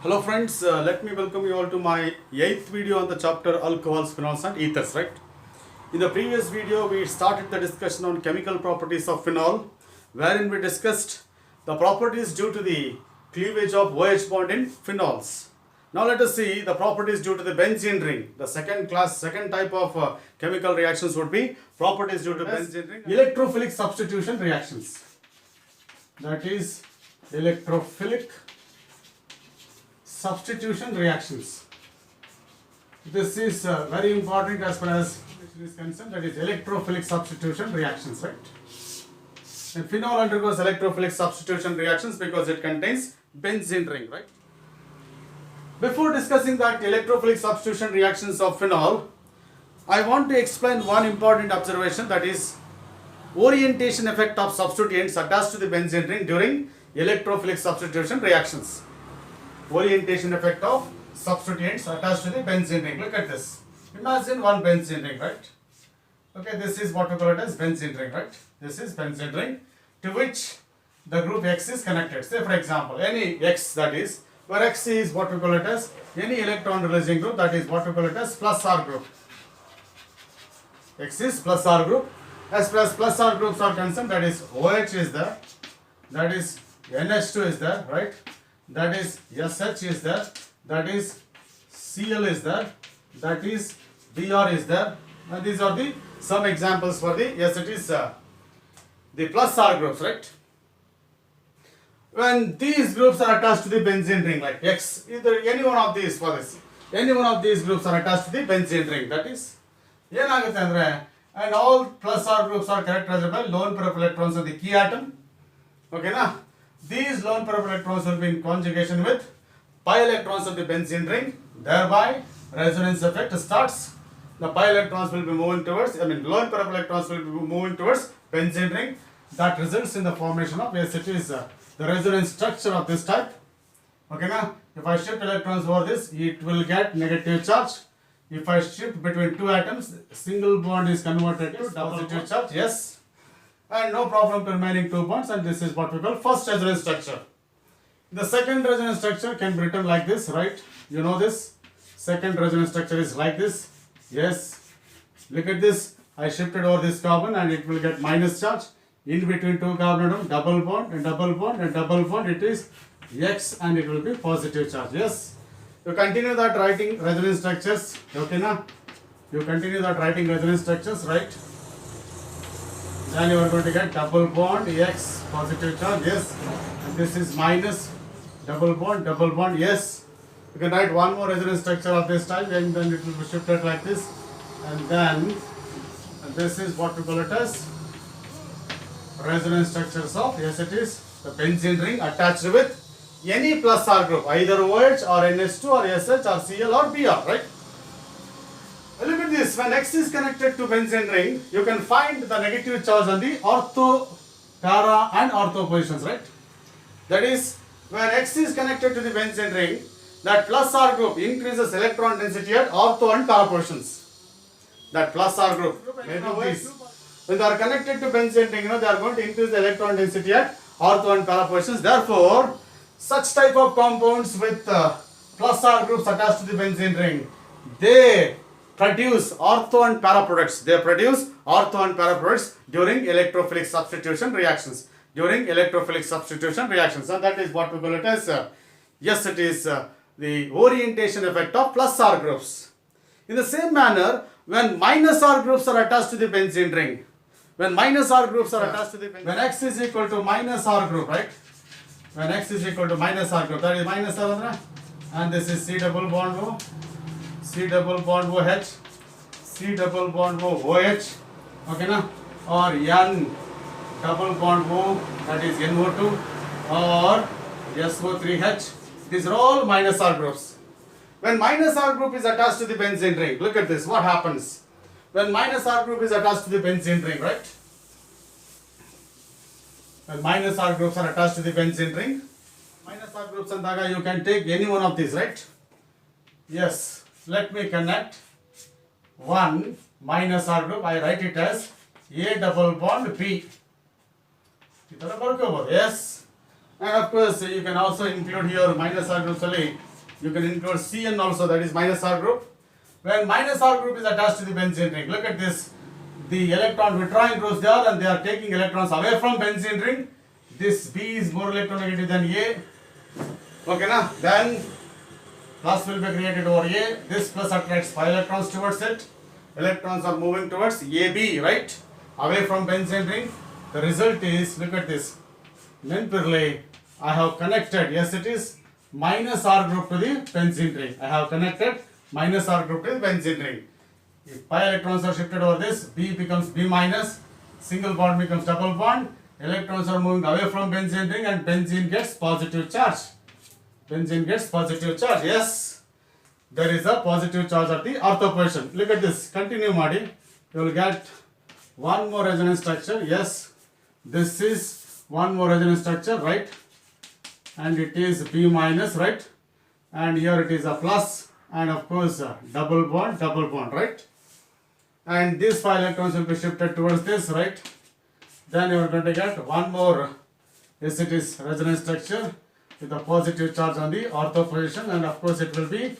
Hello friends, let me welcome you all to my 8th video on the chapter alcohols, phenols and ethers, right? In the previous video, we started the discussion on chemical properties of phenol, wherein we discussed the properties due to the cleavage of OH bond in phenols. Now let us see the properties due to the benzene ring. The second type of chemical reactions would be properties due to benzene ring. Electrophilic substitution reactions. That is electrophilic substitution reactions. This is very important as far as is concerned, that is electrophilic substitution reactions, right? And phenol undergoes electrophilic substitution reactions because it contains benzene ring, right? Before discussing that electrophilic substitution reactions of phenol, I want to explain one important observation, that is orientation effect of substituents attached to the benzene ring during electrophilic substitution reactions. Orientation effect of substituents attached to the benzene ring. Look at this. Imagine one benzene ring, right? Okay, this is what we call it as benzene ring, right? This is benzene ring to which the group X is connected. Say for example, any X, that is, where X is what we call it as any electron releasing group, that is what we call it as plus R group. X is plus R group. As far as plus R groups are concerned, that is OH is there, that is NH2 is there, right? That is SH is there, that is Cl is there, that is Br is there, and these are the some examples for the, yes, it is the plus R groups, right? When these groups are attached to the benzene ring, like X, either any one of these for this, any one of these groups are attached to the benzene ring, that is, and all plus R groups are characterized by lone pair of electrons of the key atom. Okay, now these lone pair of electrons will be in conjugation with pi electrons of the benzene ring, thereby resonance effect starts. The pi electrons will be moving towards, lone pair of electrons will be moving towards benzene ring. That results in the formation of, yes, it is the resonance structure of this type. Okay, now if I shift electrons over this, it will get negative charge. If I shift between two atoms, single bond is converted to positive charge, yes. And no problem to remaining two bonds, and this is what we call first resonance structure. The second resonance structure can be written like this, right? You know this. Second resonance structure is like this. Yes. Look at this. I shifted over this carbon and it will get minus charge. In between two carbon atom, double bond and double bond and double bond, it is X and it will be positive charge. Yes. You continue that writing resonance structures. Okay, now you continue that writing resonance structures, right? Then you are going to get double bond X positive charge, yes, and this is minus double bond, yes. You can write one more resonance structure of this type and then it will be shifted like this, and then this is what we call it as resonance structures of, yes, it is the benzene ring attached with any plus R group, either OH or NH2 or SH or Cl or Br, right? Look at this. When X is connected to benzene ring, you can find the negative charge on the ortho, para and ortho positions, right? That is, when X is connected to the benzene ring, that plus R group increases electron density at ortho and para positions. That plus R group, maybe these. When they are connected to benzene ring, they are going to increase the electron density at ortho and para positions. Therefore, such type of compounds with plus R groups attached to the benzene ring, they produce ortho and para products. They produce ortho and para products during electrophilic substitution reactions. During electrophilic substitution reactions. And that is what we call it as, yes, it is the orientation effect of plus R groups. In the same manner, when minus R groups are attached to the benzene ring, when minus R groups are attached to the benzene, when X is equal to minus R group, right? When X is equal to minus R group, that is minus R, and this is C double bond O, C double bond OH, C double bond OH, okay, na? Or N double bond O, that is NO2, or SO3H. These are all minus R groups. When minus R group is attached to the benzene ring, look at this, what happens? When minus R group is attached to the benzene ring, right? When minus R groups are attached to the benzene ring, minus R groups and you can take any one of these, right? Yes. Let me connect one minus R group. I write it as A double bond P. Yes. And of course, you can also include here minus R groups only. You can include CN also, that is minus R group. When minus R group is attached to the benzene ring, look at this. The electron withdrawing groups there, and they are taking electrons away from benzene ring. This B is more electronegative than A. Okay, na? Then plus will be created over A. This plus attracts 5 electrons towards it. Electrons are moving towards AB, right? Away from benzene ring. The result is, look at this. Nenpirle, I have connected, yes it is, minus R group to the benzene ring. I have connected minus R group to the benzene ring. If pi electrons are shifted over this, B becomes B minus, single bond becomes double bond, electrons are moving away from benzene ring and benzene gets positive charge. Benzene gets positive charge, yes. There is a positive charge at the ortho position. Look at this, continue Madi. You will get one more resonance structure, yes. This is one more resonance structure, right? And it is B minus, right? And here it is a plus, and of course double bond, right? And these 5 electrons will be shifted towards this, right? Then you are going to get one more, yes it is, resonance structure with a positive charge on the ortho position, and of course it will be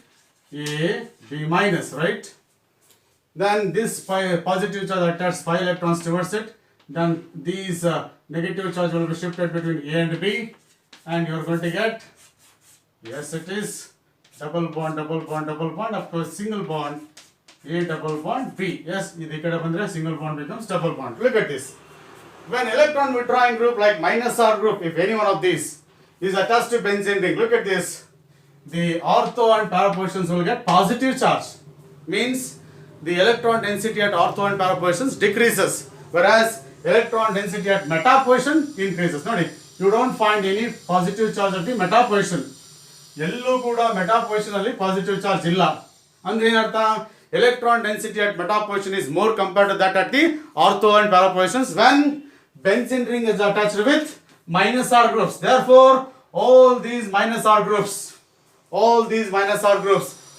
A, B minus, right? Then this positive charge attracts 5 electrons towards it. Then these negative charge will be shifted between A and B, and you are going to get, yes it is, double bond, of course single bond, A double bond B. Yes, single bond becomes double bond. Look at this. When electron withdrawing group like minus R group, if any one of these is attached to benzene ring, look at this. The ortho and para positions will get positive charge. Means the electron density at ortho and para positions decreases, whereas electron density at meta position increases. Nodi, you don't find any positive charge at the meta position. Yellow kuda meta position alli positive charge illa. Andre enartha, electron density at meta position is more compared to that at the ortho and para positions when benzene ring is attached with minus R groups. Therefore, all these minus R groups,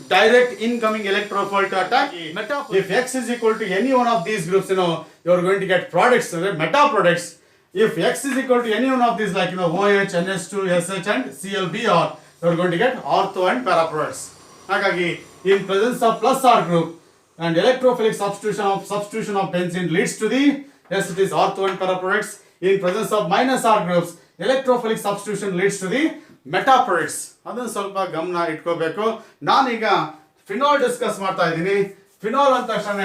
direct incoming electrofoil to attack meta. If X is equal to any one of these groups, you are going to get products, meta products. If X is equal to any one of these, like OH, NH2, SH and ClBr, you are going to get ortho and para products. Hagagi, in presence of plus R group and electrophilic substitution of benzene leads to the, yes it is ortho and para products. In presence of minus R groups, electrophilic substitution leads to the meta products. ಅದನ್ನು ಸ್ವಲ್ಪ ಗಮನ ಇಟ್ಕೋಬೇಕು. ನಾನೀಗ phenol discuss ಮಾಡ್ತಾ ಇದ್ದೀನಿ. Phenol ಅಂತ ತಕ್ಷಣ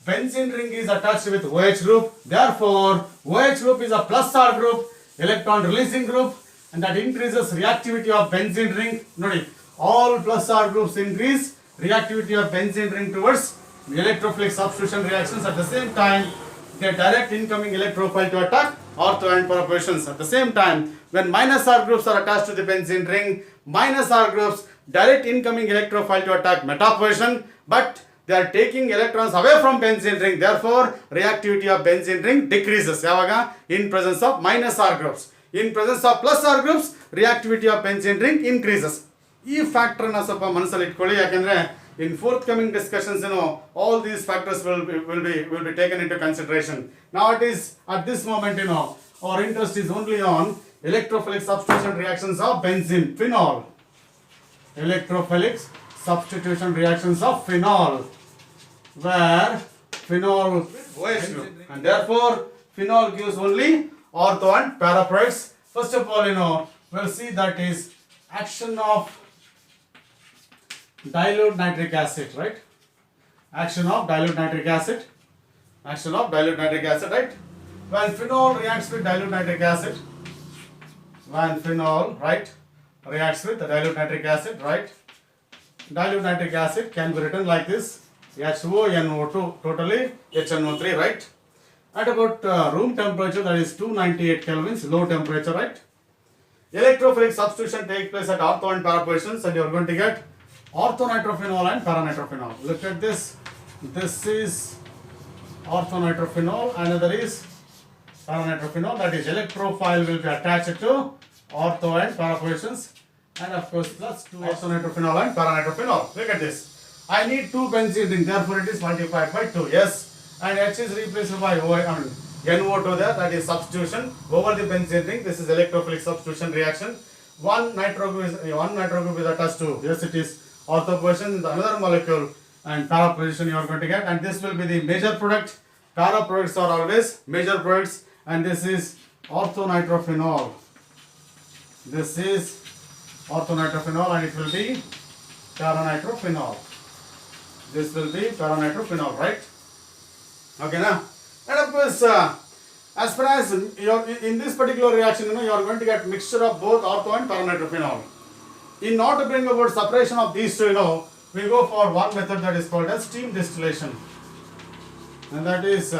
benzene ring is attached with OH group. Therefore, OH group is a plus R group, electron releasing group, and that increases reactivity of benzene ring. Nodi, all plus R groups increase reactivity of benzene ring towards electrophilic substitution reactions. At the same time, they direct incoming electrophile to attack ortho and para positions. At the same time, when minus R groups are attached to the benzene ring, minus R groups direct incoming electrophile to attack meta position, but they are taking electrons away from benzene ring. Therefore, reactivity of benzene ring decreases. Yavaga? In presence of minus R groups. In presence of plus R groups, reactivity of benzene ring increases. This factor na ಸ್ವಲ್ಪ ಮನಸ್ಸಲ್ಲಿ ಇಟ್ಕೊಳ್ಳಿ, ಯಾಕಂದ್ರೆ in forthcoming discussions, all these factors will be taken into consideration. Now it is at this moment, our interest is only on electrophilic substitution reactions of benzene, phenol. Electrophilic substitution reactions of phenol, where phenol OH group, and therefore phenol gives only ortho and para products. First of all, we'll see that is action of dilute nitric acid, right? Action of dilute nitric acid, right? When phenol reacts with dilute nitric acid, reacts with dilute nitric acid, right? Dilute nitric acid can be written like this: HONO2, totally HNO3, right? At about room temperature, that is 298 kelvins, low temperature, right? Electrophilic substitution takes place at ortho and para positions, and you are going to get orthonitrophenol and paranitrophenol. Look at this. This is orthonitrophenol, another is paranitrophenol. That is, electrophile will be attached to ortho and para positions, and of course plus 2 orthonitrophenol and paranitrophenol. Look at this. I need 2 benzene ring, therefore it is multiplied by 2. Yes, and H is replaced by NO2 there. That is substitution over the benzene ring. This is electrophilic substitution reaction. one nitro group is attached to, yes, it is ortho position in the another molecule, and para position you are going to get, and this will be the major product. Para products are always major products, and this is orthonitrophenol. This is orthonitrophenol, and it will be paranitrophenol. This will be paranitrophenol, right? Okay, now, and of course, as far as in this particular reaction, you are going to get mixture of both ortho and paranitrophenol. In order to bring about separation of these two, we go for one method that is called as steam distillation, and that is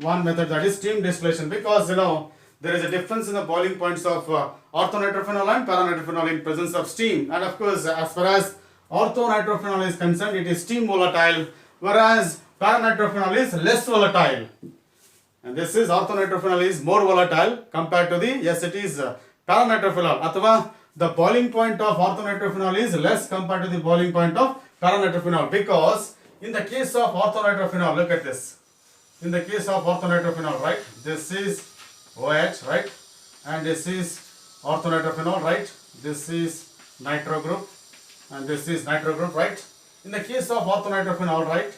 one method that is steam distillation, because there is a difference in the boiling points of orthonitrophenol and paranitrophenol in presence of steam, and of course, as far as orthonitrophenol is concerned, it is steam volatile, whereas paranitrophenol is less volatile. And this is orthonitrophenol is more volatile compared to the, yes, it is paranitrophenol. Athava, the boiling point of orthonitrophenol is less compared to the boiling point of paranitrophenol, because in the case of orthonitrophenol, look at this. In the case of orthonitrophenol, right, this is OH, right, and this is orthonitrophenol, right, this is nitro group, and this is nitro group, right. In the case of orthonitrophenol, right,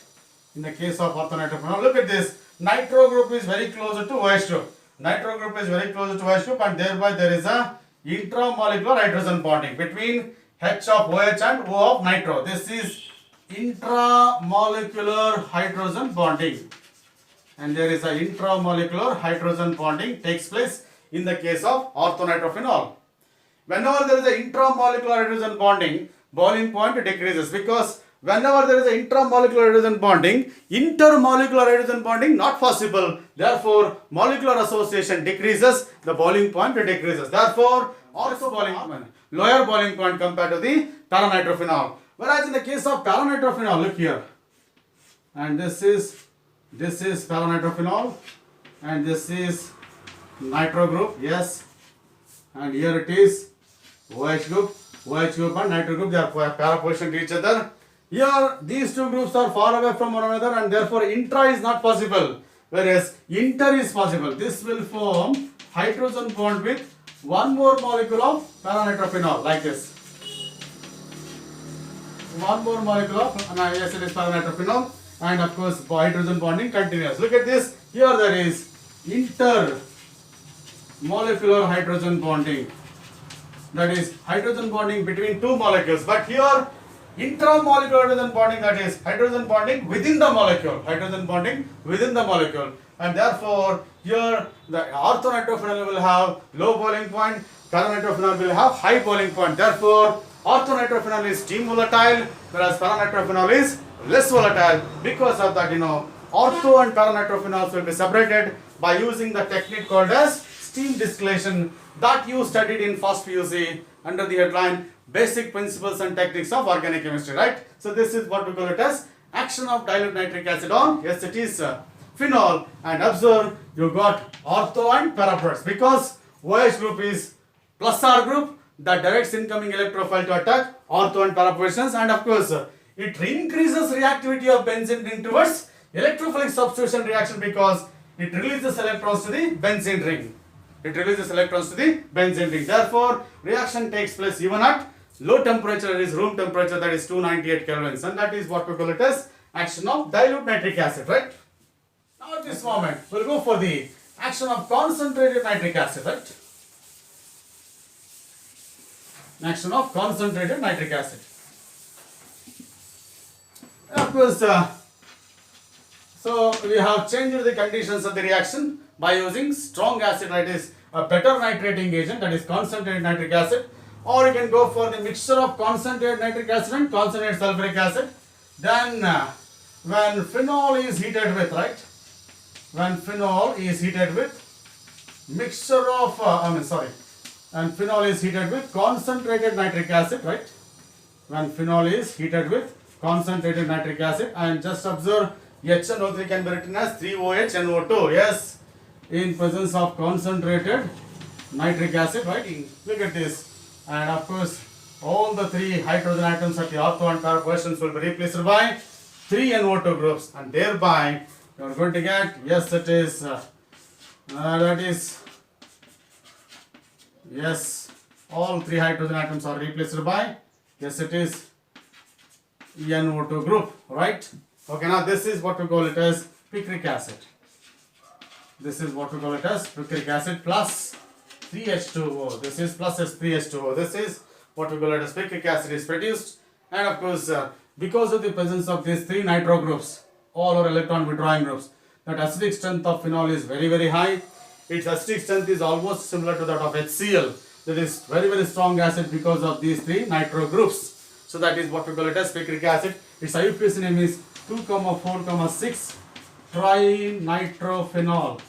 in the case of orthonitrophenol, look at this. Nitro group is very closer to OH group. Nitro group is very closer to OH group, and thereby there is a intramolecular hydrogen bonding between H of OH and O of nitro. This is intramolecular hydrogen bonding, and there is a intramolecular hydrogen bonding takes place in the case of orthonitrophenol. Whenever there is a intramolecular hydrogen bonding, boiling point decreases, because whenever there is a intramolecular hydrogen bonding, intermolecular hydrogen bonding not possible. Therefore, molecular association decreases, the boiling point decreases. Therefore, also lower boiling point compared to the paranitrophenol. Whereas in the case of paranitrophenol, look here, and this is paranitrophenol, and this is nitro group, yes, and here it is OH group and nitro group, they are para position to each other. Here, these two groups are far away from one another, and therefore intra is not possible, whereas inter is possible. This will form hydrogen bond with one more molecule of paranitrophenol, like this. One more molecule of, yes, it is paranitrophenol, and of course hydrogen bonding continues. Look at this. Here there is intermolecular hydrogen bonding. That is hydrogen bonding between two molecules. But here, intramolecular hydrogen bonding, that is hydrogen bonding within the molecule. Hydrogen bonding within the molecule. And therefore, here the orthonitrophenol will have low boiling point, paranitrophenol will have high boiling point. Therefore, orthonitrophenol is steam volatile, whereas paranitrophenol is less volatile. Because of that, ortho and paranitrophenol will be separated by using the technique called as steam distillation that you studied in first PUC under the headline Basic Principles and Techniques of Organic Chemistry, right? So this is what we call it as action of dilute nitric acid on, yes, it is phenol, and observe you got ortho and para products, because OH group is plus R group that directs incoming electrophile to attack ortho and para positions, and of course it increases reactivity of benzene ring towards electrophilic substitution reaction, because it releases electrons to the benzene ring. Therefore, reaction takes place even at low temperature, that is room temperature, that is 298 kelvins, and that is what we call it as action of dilute nitric acid, right? Now at this moment, we'll go for the action of concentrated nitric acid, right? Action of concentrated nitric acid. Of course, so we have changed the conditions of the reaction by using strong acid, that is a better nitrating agent, that is concentrated nitric acid, or you can go for the mixture of concentrated nitric acid and concentrated sulfuric acid. Then when phenol is heated with, right, when phenol is heated with mixture of and phenol is heated with concentrated nitric acid, right, when phenol is heated with concentrated nitric acid, and just observe HNO3 can be written as 3OH NO2, yes, in presence of concentrated nitric acid, right? Look at this, and of course all the three hydrogen atoms at the ortho and para positions will be replaced by 3 NO2 groups, and thereby you are going to get, yes, it is that is, yes, All three hydrogen atoms are replaced by, yes, it is NO2 group, right? Okay, now this is what we call it as picric acid. This is what we call it as picric acid plus 3H2O. This is plus S3H2O. This is what we call it as picric acid is produced. And of course, because of the presence of these three nitro groups, all are electron withdrawing groups, that acidic strength of phenol is very, very high. Its acidic strength is almost similar to that of HCl. That is very, very strong acid because of these three nitro groups. So that is what we call it as picric acid. Its IUPAC name is 2,4,6 trinitrophenol.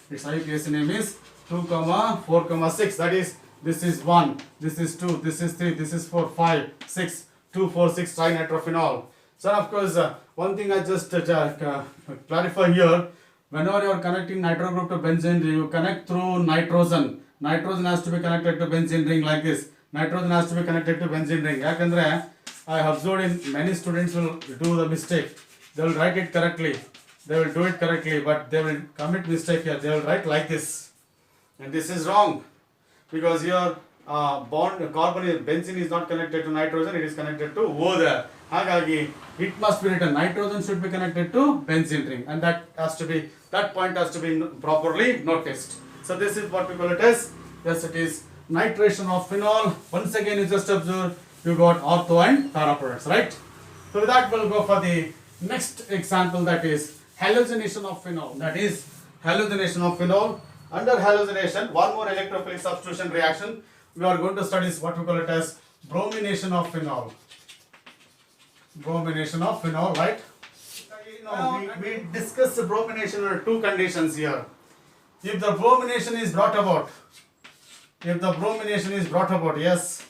Its IUPAC name is 2,4,6. That is, this is 1, this is 2, this is 3, this is 4, 5, 6, 2, 4, 6 trinitrophenol. So of course, one thing I just clarify here, whenever you are connecting nitro group to benzene, you connect through nitrogen. Nitrogen has to be connected to benzene ring like this. Nitrogen has to be connected to benzene ring. Yakandre, I observed in many students will do the mistake. They will write it correctly. They will do it correctly, but they will commit mistake here. They will write like this. And this is wrong. Because your bond, carbon, benzene is not connected to nitrogen, it is connected to O there. Hagagi, it must be written, nitrogen should be connected to benzene ring. And that point has to be properly noticed. So this is what we call it as, yes, it is nitration of phenol. Once again, you just observe, you got ortho and para products, right? So with that, we'll go for the next example, that is halogenation of phenol. That is halogenation of phenol. Under halogenation, one more electrophilic substitution reaction we are going to study is what we call it as bromination of phenol. Bromination of phenol, right? We discussed the bromination under two conditions here. If the bromination is brought about, yes,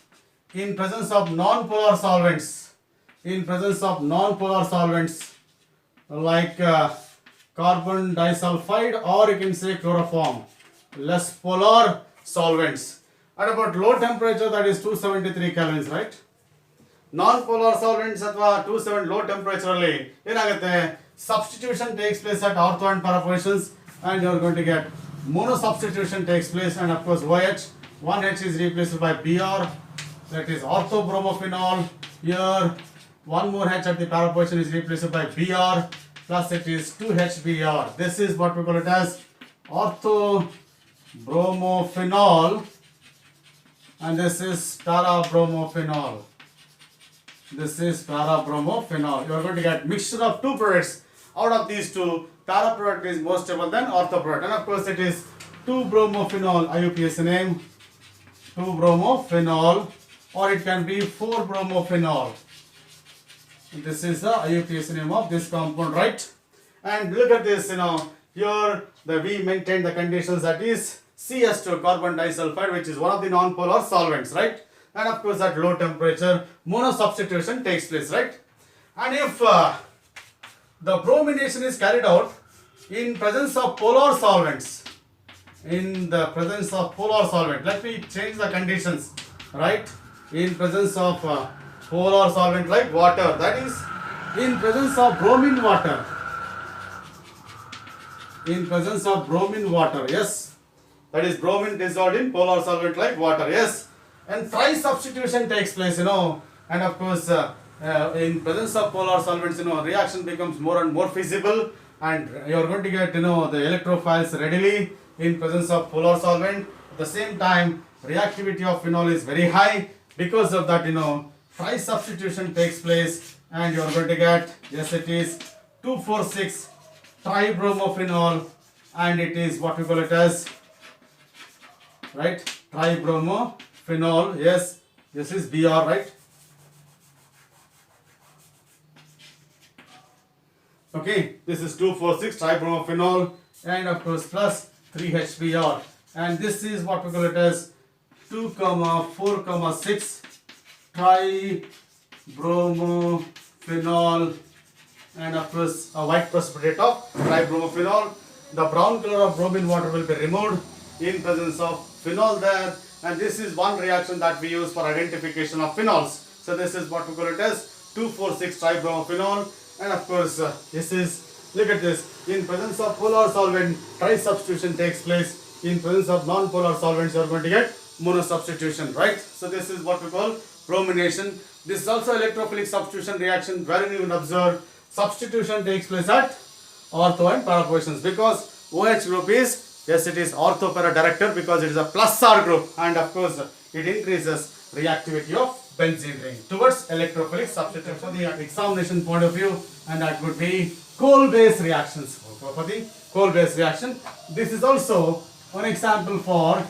in presence of non-polar solvents, like carbon disulfide, or you can say chloroform, less polar solvents, at about low temperature, that is 273 kelvins, right? Non-polar solvents at 270 low temperature, substitution takes place at ortho and para positions, and you are going to get mono substitution takes place, and of course OH, one H is replaced by Br, that is orthobromophenol. Here one more H at the para position is replaced by Br, plus it is 2HBr. This is what we call it as orthobromophenol, and this is para-bromophenol. You are going to get mixture of two products. Out of these two, para product is more stable than ortho product, and of course it is 2-bromophenol. IUPAC name 2-bromophenol, or it can be 4-bromophenol. This is the IUPAC name of this compound, right? And look at this, here we maintain the conditions, that is CS2, carbon disulfide, which is one of the non-polar solvents, right? And of course at low temperature, mono substitution takes place, right? And if the bromination is carried out in presence of polar solvents, let me change the conditions, right? In presence of polar solvent like water, that is in presence of bromine water, yes, that is bromine dissolved in polar solvent like water, yes, and tri-substitution takes place, and of course in presence of polar solvents, reaction becomes more and more feasible, and you are going to get, the electrophiles readily in presence of polar solvent. At the same time, reactivity of phenol is very high. Because of that, tri-substitution takes place, and you are going to get, yes, it is 2,4,6 tribromophenol, and it is what we call it as, right, tribromophenol. Yes, this is Br, right? Okay, this is 2,4,6 tribromophenol, and of course plus 3HBr, and this is what we call it as 2,4,6 tribromophenol, and of course a white precipitate of tribromophenol. The brown color of bromine water will be removed in presence of phenol there, and this is one reaction that we use for identification of phenols. So this is what we call it as 2,4,6 tribromophenol, and of course this is, look at this, in presence of polar solvent, tri-substitution takes place. In presence of non-polar solvents, you are going to get monosubstitution, right? So this is what we call bromination. This is also electrophilic substitution reaction wherein you will observe substitution takes place at ortho and para positions, because OH group is, yes, it is ortho para director because it is a plus R group, and of course it increases reactivity of benzene ring towards electrophilic substitution. For the examination point of view, and that would be coal-based reactions. For the coal-based reaction, this is also one example for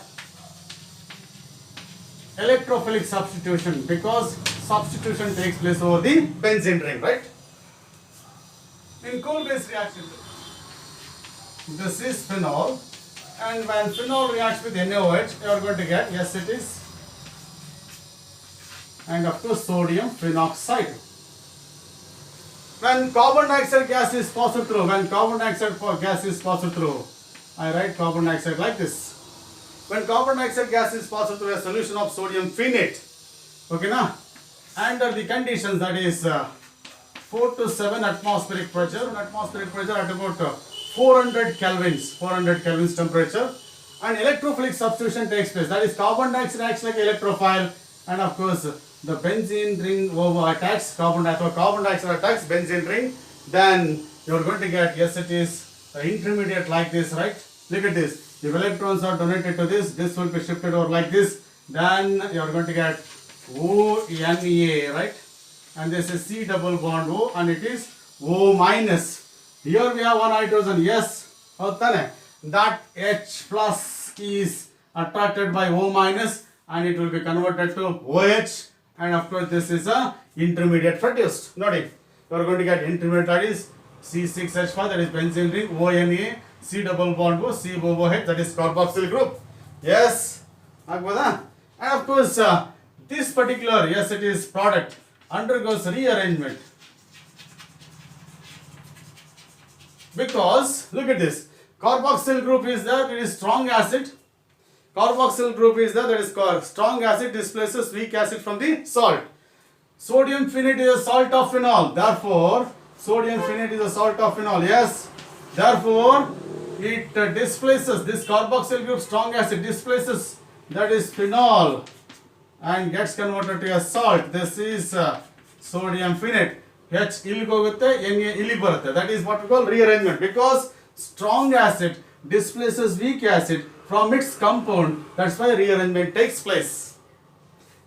electrophilic substitution because substitution takes place over the benzene ring, right? In coal-based reaction, this is phenol, and when phenol reacts with NaOH, you are going to get, yes, it is, and of course sodium phenoxide. When carbon dioxide gas is passed through, I write carbon dioxide like this. When carbon dioxide gas is passed through a solution of sodium phenate, okay na, under the conditions, that is 4 to 7 atmospheric pressure at about 400 kelvins temperature, and electrophilic substitution takes place. That is, carbon dioxide acts like electrophile, and of course the benzene ring attacks carbon dioxide attacks benzene ring. Then you are going to get, yes, it is intermediate like this, right? Look at this. If electrons are donated to this will be shifted over like this. Then you are going to get ONA, right? And this is C double bond O, and it is O minus. Here we have one hydrogen, yes, that H plus is attracted by O minus, and it will be converted to OH, and of course this is a intermediate produced. Notice you are going to get intermediate, that is C6H5, that is benzene ring, ONA, C double bond O, C OH, that is carboxyl group. Yes, and of course this particular, yes, it is product undergoes rearrangement, because look at this, carboxyl group is there, it is strong acid. Carboxyl group is there, that is strong acid displaces weak acid from the salt. Sodium phenate is a salt of phenol, therefore sodium phenate is a salt of phenol, yes, therefore it displaces this carboxyl group, strong acid displaces, that is phenol, and gets converted to a salt. This is sodium phenate. H illige hogutte, Na illige barutte. That is what we call rearrangement, because strong acid displaces weak acid from its compound. That's why rearrangement takes place.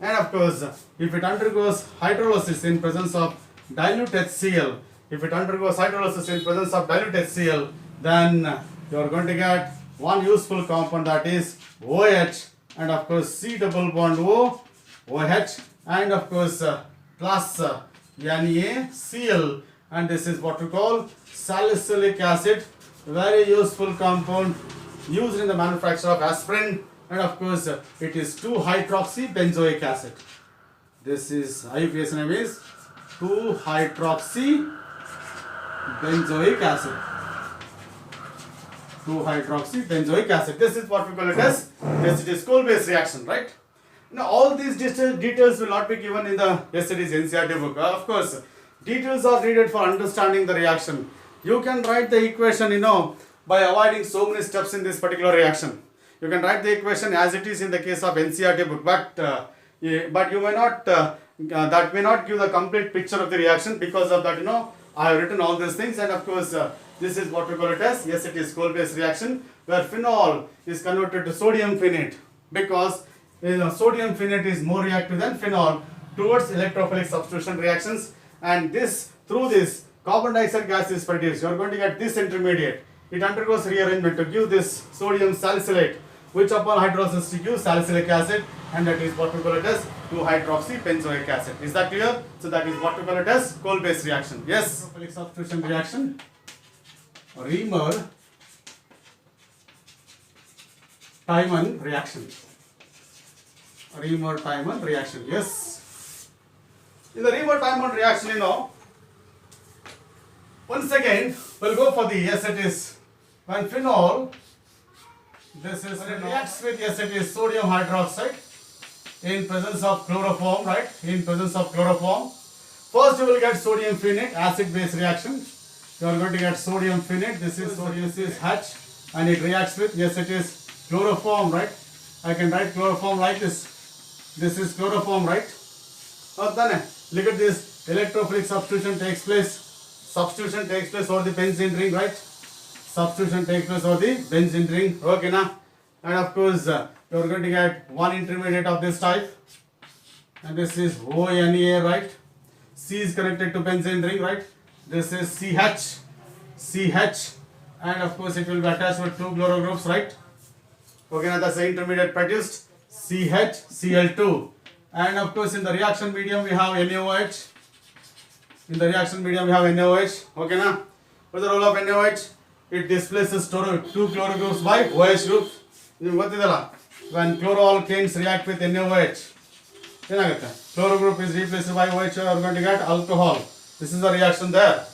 And of course, if it undergoes hydrolysis in presence of dilute HCl, then you are going to get one useful compound, that is OH, and of course C double bond O, OH, and of course plus NaCl, and this is what we call salicylic acid, very useful compound used in the manufacture of aspirin, and of course it is 2-hydroxybenzoic acid. This is IUPAC name is 2-hydroxybenzoic acid. 2-hydroxybenzoic acid. This is what we call it as, yes, it is coal-based reaction, right? Now all these details will not be given in the yesterday's NCERT book. Of course, details are needed for understanding the reaction. You can write the equation, by avoiding so many steps in this particular reaction. You can write the equation as it is in the case of NCERT book, but you may not, that may not give the complete picture of the reaction. Because of that, I have written all these things, and of course, this is what we call it as, yes, it is coal-based reaction, where phenol is converted to sodium phenate, because sodium phenate is more reactive than phenol towards electrophilic substitution reactions, and through this carbon dioxide gas is produced. You are going to get this intermediate. It undergoes rearrangement to give this sodium salicylate, which upon hydrolysis to give salicylic acid, and that is what we call it as 2-hydroxybenzoic acid. Is that clear? So that is what we call it as coal-based reaction. Yes. Electrophilic substitution reaction, Riemann-Tiemann reaction. Riemann-Tiemann reaction. Yes. In the Riemann-Tiemann reaction, once again we'll go for the, yes, it is when phenol, this is reacts with, yes, it is sodium hydroxide in presence of chloroform, right? In presence of chloroform, first you will get sodium phenate, acid-base reaction. You are going to get sodium phenate. This is sodium, this is H, and it reacts with, yes, it is chloroform, right? I can write chloroform like this. This is chloroform, right? Look at this. Electrophilic substitution takes place. Substitution takes place over the benzene ring, right? Substitution takes place over the benzene ring. Okay, now. And of course, you are going to get one intermediate of this type. And this is ONA, right? C is connected to benzene ring, right? This is CH. And of course, it will be attached with two chloro groups, right? Okay, now that's the intermediate produced. CHCl2. And of course, in the reaction medium, we have NaOH. In the reaction medium, we have NaOH. Okay, now. What's the role of NaOH? It displaces two chloro groups by OH groups. When chloroalkanes react with NaOH, chloro group is replaced by OH, you are going to get alcohol. This is the reaction there.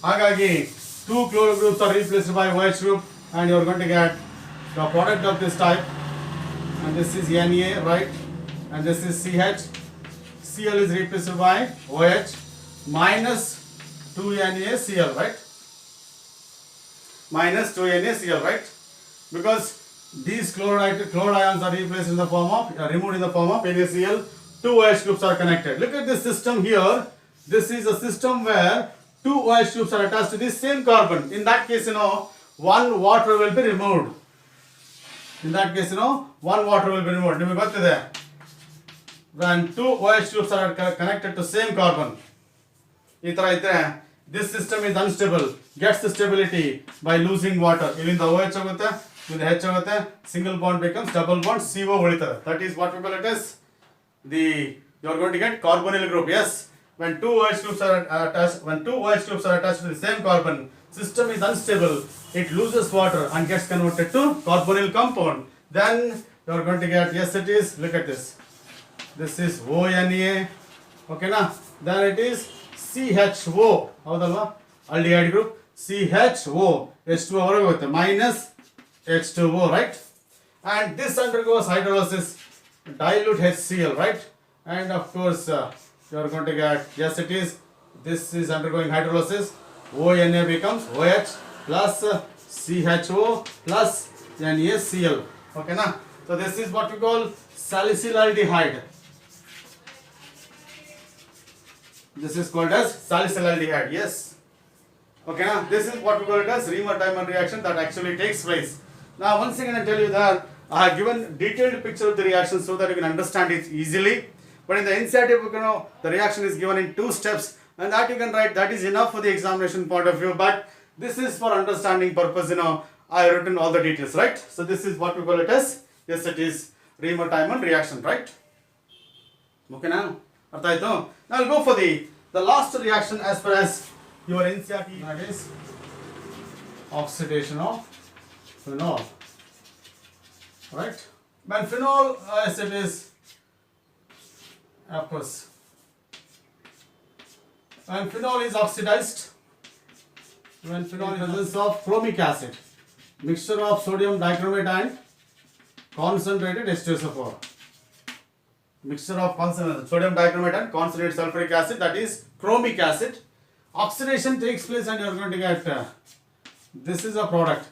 Hagagi, two chloro groups are replaced by OH group, and you are going to get the product of this type. And this is Na, right? And this is CH. Cl is replaced by OH minus 2NaCl, right? Minus 2NaCl, right? Because these chloride ions are replaced in the form of, removed in the form of NaCl. Two OH groups are connected. Look at this system here. This is a system where two OH groups are attached to the same carbon. In that case, one water will be removed. In that case, one water will be removed. When two OH groups are connected to same carbon, this system is unstable, gets the stability by losing water. Even the OH with the H, single bond becomes double bond, CO. That is what we call it as you are going to get carbonyl group. Yes, when two OH groups are attached, to the same carbon, system is unstable. It loses water and gets converted to carbonyl compound. Then you are going to get, yes, it is. Look at this. This is ONA. Okay, now then it is CHO. Aldehyde group. CHO. H2O minus H2O, right? And this undergoes hydrolysis. Dilute HCl, right? And of course, you are going to get, yes, it is. This is undergoing hydrolysis. ONA becomes OH plus CHO plus NaCl. Okay, now. So this is what we call salicylaldehyde. This is called as salicylaldehyde. Yes. Okay, now this is what we call it as Reamer-Tiemann reaction that actually takes place. Now, once again, I tell you that I have given detailed picture of the reaction so that you can understand it easily. But in the NCERT book, the reaction is given in 2 steps, and that you can write. That is enough for the examination point of view. But this is for understanding purpose. I have written all the details, right? So this is what we call it as. Yes, it is Reamer-Tiemann reaction, right? Okay, now. Now I'll go for the last reaction as far as your NCERT, that is oxidation of phenol, right? When phenol, as it is, of course, when phenol is oxidized, when phenol is in presence of chromic acid, mixture of sodium dichromate and concentrated H2SO4. Mixture of sodium dichromate and concentrated sulfuric acid, that is chromic acid. Oxidation takes place and you are going to get, this is a product.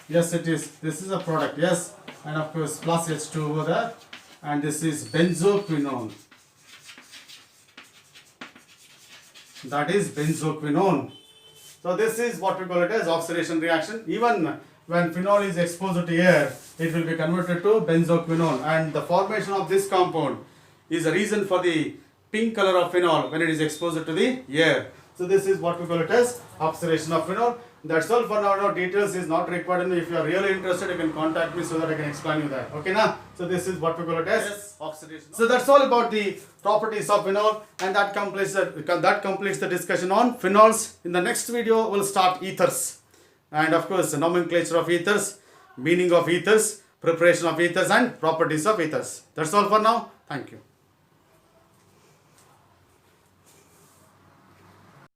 Yes, it is. This is a product. Yes. And of course, plus H2 over there. And this is benzoquinone. That is benzoquinone. So this is what we call it as oxidation reaction. Even when phenol is exposed to air, it will be converted to benzoquinone. And the formation of this compound is a reason for the pink color of phenol when it is exposed to the air. So this is what we call it as oxidation of phenol. That's all for now. Details is not required. If you are really interested, you can contact me so that I can explain you that. Okay, now. So this is what we call it as oxidation. So that's all about the properties of phenol, and that completes the discussion on phenols. In the next video, we'll start ethers, and of course, the nomenclature of ethers, meaning of ethers, preparation of ethers, and properties of ethers. That's all for now. Thank you.